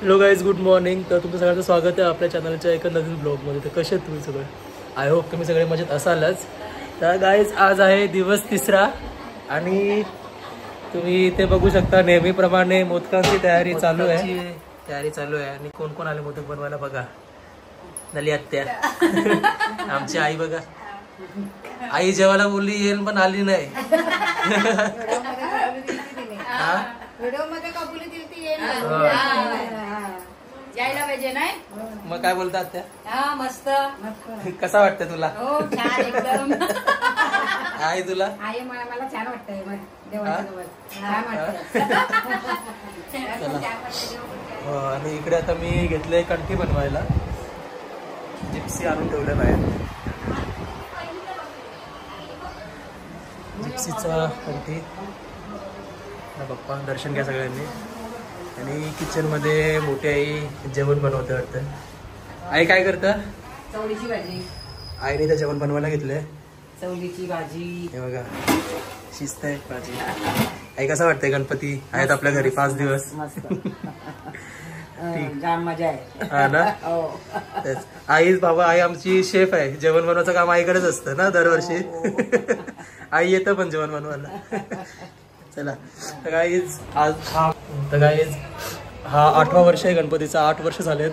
Hello guys, good morning. तर तुमचं सगळ्यांचं स्वागत आहे आपल्या चॅनलच्या एका नवीन ब्लॉगमध्ये. तर कसे तुम्ही सगळे? आय होप तुम्ही सगळे मजेत असालच. तर गाईज, आज आहे दिवस तिसरा आणि तुम्ही इथे बघू शकता नेहमीप्रमाणे मोदकांची तयारी चालू आहे. आणि कोण कोण आले मोदक बनवायला बघा. नली आत्या आमची आई बघा. आई जेवायला बोलली येईल पण आली नाही. मग काय बोलतात त्या? मस्त. कसा वाटतं तुला? एकदम. आई तुला? आई मला छान वाटतंय. आणि इकडे आता मी घेतले कंठी बनवायला. जिप्सी आणून ठेवलं बाहेर. जिप्सीचा कंठी. बाप्पा दर्शन घ्या सगळ्यांनी. आणि किचन मध्ये मोठी आई जेवण बनवते वाटतं. आई काय करतं? चवळीची भाजी. आईने तर जेवण बनवायला घेतलंय. चवळीची भाजी. हे बघा, शिस्त आहे भाजी. आई कसं वाटतंय? गणपती आहेत आपल्या घरी 5 दिवस. जाम मजा आहे. हा ना. आई बाबा, आई आमची शेफ आहे. जेवण बनवायचं काम आईकडेच असतं ना दरवर्षी. आई येतं पण जेवण बनवायला. चला तर गाईज, हा 8वा वर्ष आहे गणपतीचा. 8 वर्ष झालेत.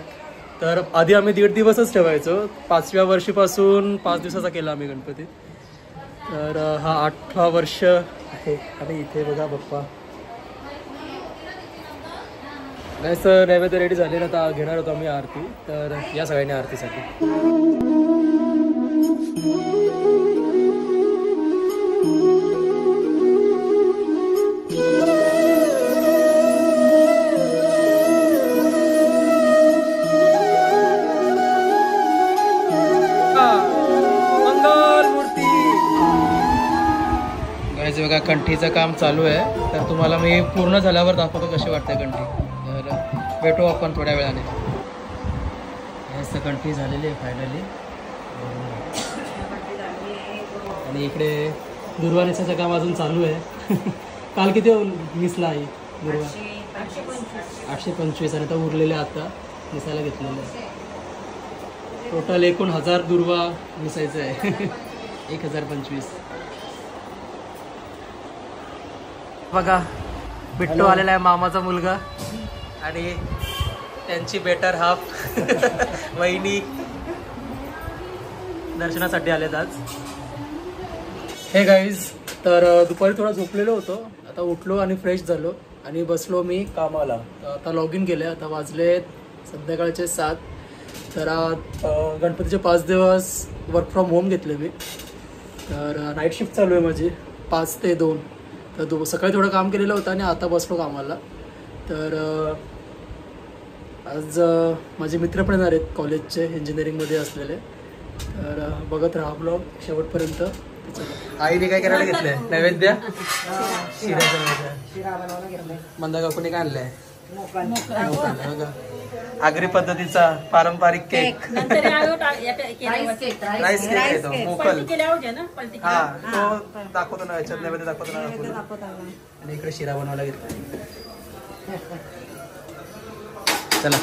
तर आधी आम्ही 1.5 दिवसच ठेवायचो. 5व्या वर्षीपासून 5 दिवसाचा केला आम्ही गणपती. तर हा 8वा वर्ष आहे. आणि इथे बघा बाप्पा. नाही सर, नैवेद्य रेडी झाले ना. तर घेणार होतो आम्ही आरती. तर या सगळ्यांनी आरतीसाठी. बघा, कंठीचं काम चालू आहे. तर तुम्हाला मी पूर्ण झाल्यावर दाखवतो कशी वाटते कंठी. तर भेटू आपण थोड्या वेळाने. हे कंठी झालेली आहे फायनली. आणि इकडे दुर्वा नेसायचं काम अजून चालू आहे. काल किती निसला आहे दुर्वा? 825. आणि आता उरलेले आता निसायला घेतलेले आहे. टोटल एकूण 1000 दुर्वा निसायचं आहे. 1025. बघा, बिट्टू आलेला आहे, मामाचा मुलगा. आणि त्यांची बेटर हाफ वहिनी दर्शनासाठी आलेत आज. हे गाईज, तर दुपारी थोडा झोपलेलो होतो. आता उठलो आणि फ्रेश झालो आणि बसलो मी कामाला. तर आता लॉग इन केलं. आता वाजले संध्याकाळचे 7. तर गणपतीचे 5 दिवस वर्क फ्रॉम होम घेतले मी. तर नाईट शिफ्ट चालू आहे माझी 5 ते 2. तर सकाळी थोडं काम केलेलं होतं आणि आता बसलो कामाला. तर आज माझे मित्र पण येणार आहेत कॉलेजचे, इंजिनिअरिंगमध्ये असलेले. तर बघत राहा ब्लॉग शेवटपर्यंत. आईने काय करायला घेतलंय? नैवेद्य शिरा बनवायला घेतलंय. मंदा काकूने काय आणलंय? आगरी पद्धतीचा पारंपरिक केक. राईस केक आहे तो, मोकल. हा, तो दाखवतो ना याच्यात, नैवेद्य दाखवतो ना. आणि इकडे शिरा बनवायला घेतला. चला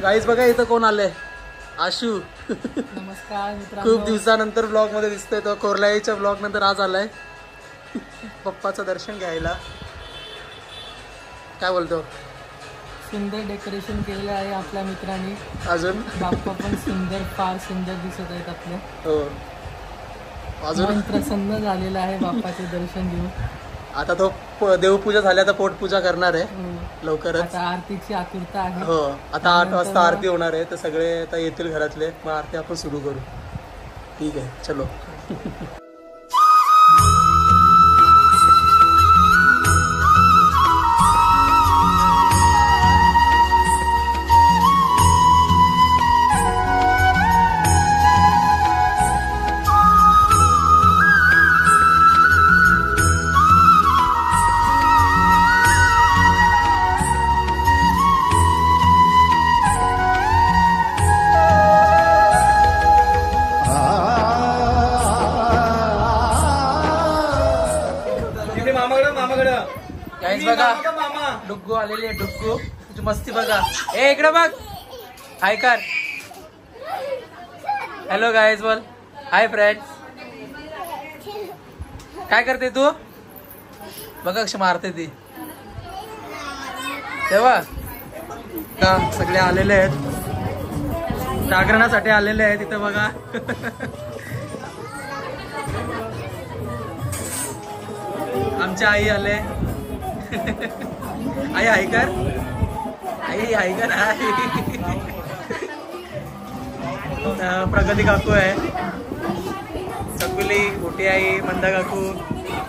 गाईज, बघा इथं कोण आलंय. आशू. नमस्कार मित्रांनो. खूप दिवसानंतर ब्लॉग मध्ये दिसतोय तो. कोरलाईच्या ब्लॉग नंतर आज आलाय पप्पाचं दर्शन घ्यायला. काय बोलतो? सुंदर डेकोरेशन केलेलं आहे आपल्या मित्रांनी. अजून बाप्पा पण सुंदर, फार सुंदर दिसत आहेत आपले. हो, अजून प्रसन्न झालेला आहे बाप्पाचे दर्शन घेऊन. आता तो देवपूजा झाल्या, आता पोटपूजा करणार आहे लवकरच. आता आरतीची आतुरता आहे. हो, आता 8 वाजता आरती होणार आहे. तर सगळे आता येतील घरातले. मग आरती आपण सुरू करू. ठीक आहे, चलो. गाईज बघा, डुग्गू आलेली आहे. डुग्गू तुझी मस्ती बघा. ए इकडे बघ. हाय कर. हॅलो गाईज बोल. Hi friends. काय करते तू? बघा कशी मारते ती. तेव्हा सगळे आलेले आहेत जागरणासाठी आलेले आहेत इथं बघा. आमच्या आई आले. आई आई कर. आई आई कर. प्रगती काकू आहे. सकुली मोठी आई मंदा काकू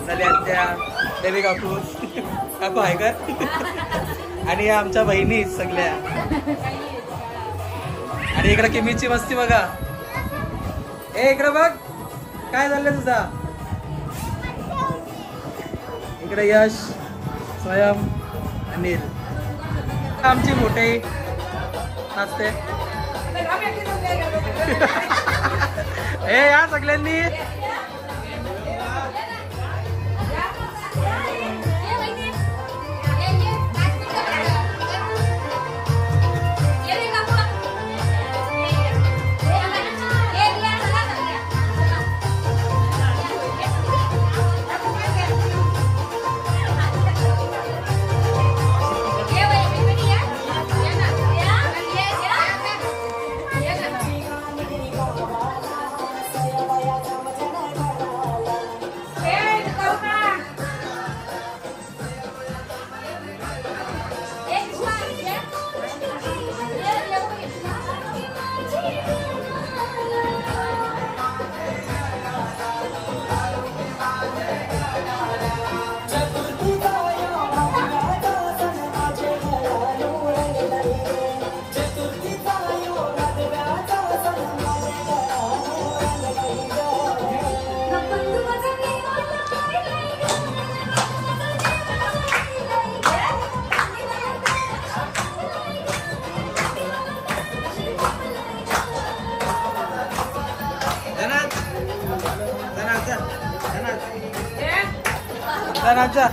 झाली आत्या देवी काकू काकू आहे कर. आणि या आमच्या बहिणी सगळ्या. आणि इकडे किमीची मस्ती बघा. ए इकडे बघ काय झालं तुझा. इकडे यश स्वयं अनिल आमची मोठे नाचते. ए या सगळ्यांनी. राजा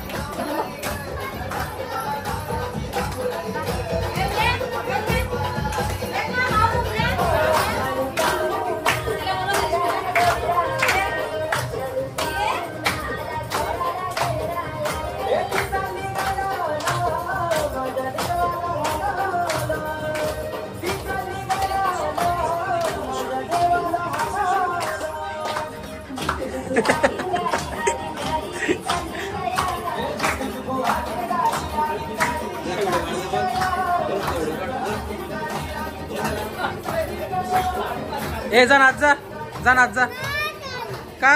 ए जा नाच जा. जा नाच जा. का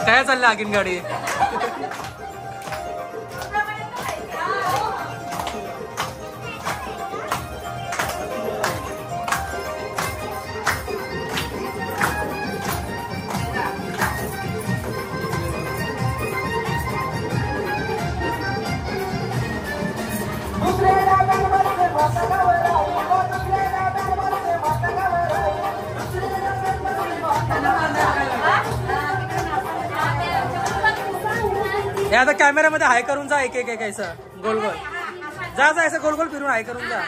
काय चाललं आगीन गाडी. हे आता कॅमेऱ्यामध्ये हाय करून जा. एक एक एक ऐसा गोल गोल जा जा. ऐसा गोल गोल फिरून हाय करून जा.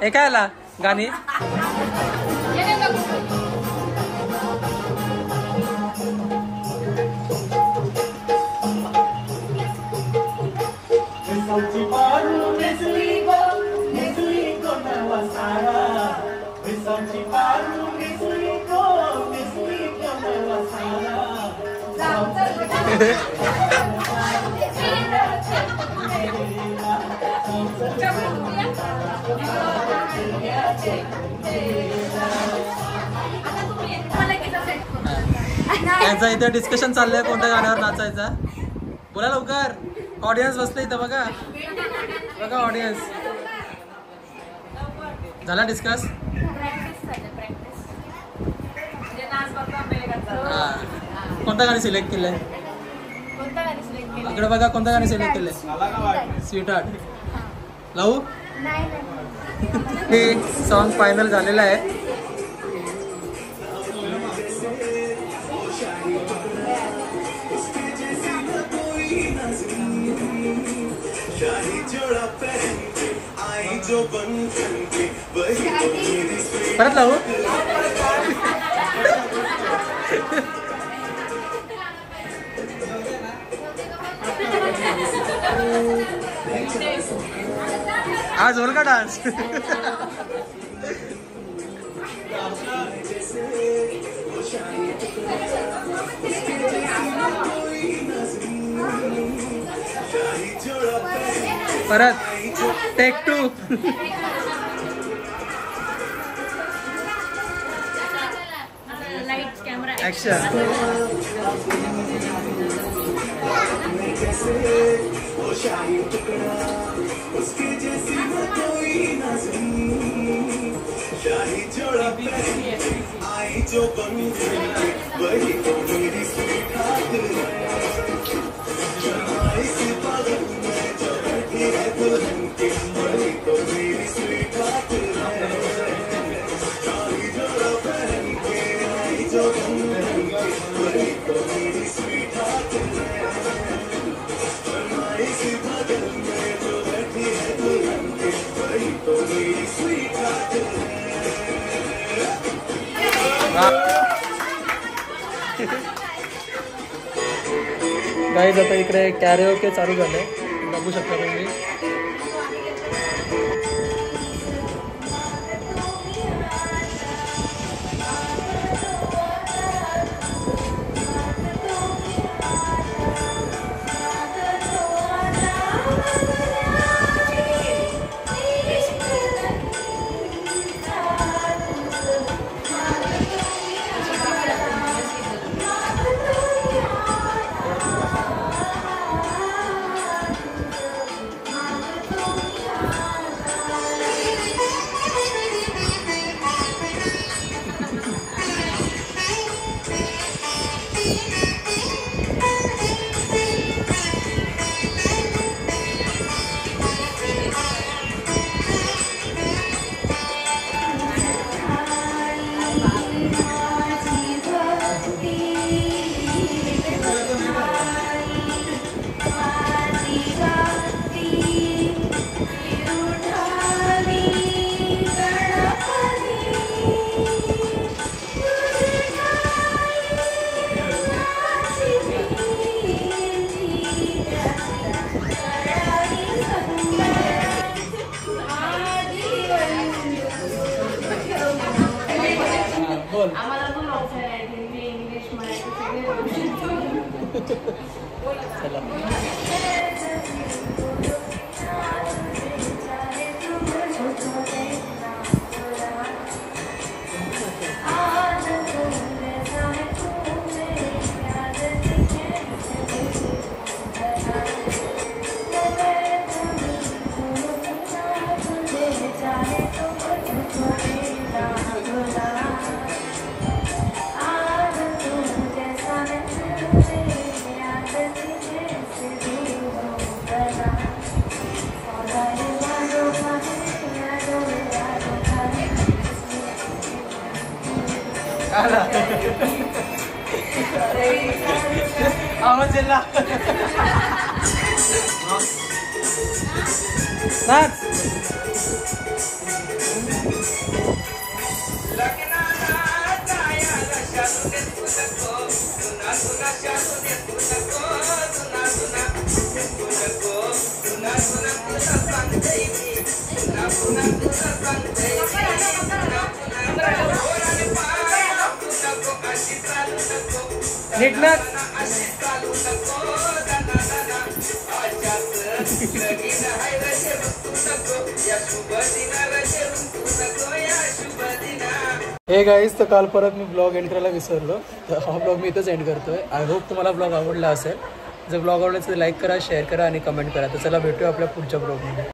हे काय आला गाणी. यांचा इथे डिस्कशन चाललंय कोणत्या गाण्यावर नाचायचा. बोला लवकर. ऑडियन्स बसले इथं बघा बघा ऑडियन्स. झाला डिस्कस. कोणतं गाणी सिलेक्ट केलंय इकडे बघा. कोणतं गाणी सिलेक्ट केलंय. स्वीट हार्ट लावू. हे सॉन्ग फायनल झालेलं आहे. परत लावू. आज होल का डान्स. परत टेक 2. ऍक्शन. गाईज आता इकडे कॅरिओके चालू झाले बघू शकता तुम्ही. आवाज येला नाच Tuna नीट नाच. हे गाईज, तर काल परत मी ब्लॉग एंड करायला विसरलो, तर हा ब्लॉग मी इथंच एंड करतोय. आय होप तुम्हाला ब्लॉग आवडला असेल. जर ब्लॉग आवडला तर लाईक करा, शेअर करा आणि कमेंट करा. तर चला भेटूया आपल्या पुढच्या ब्लॉगमध्ये.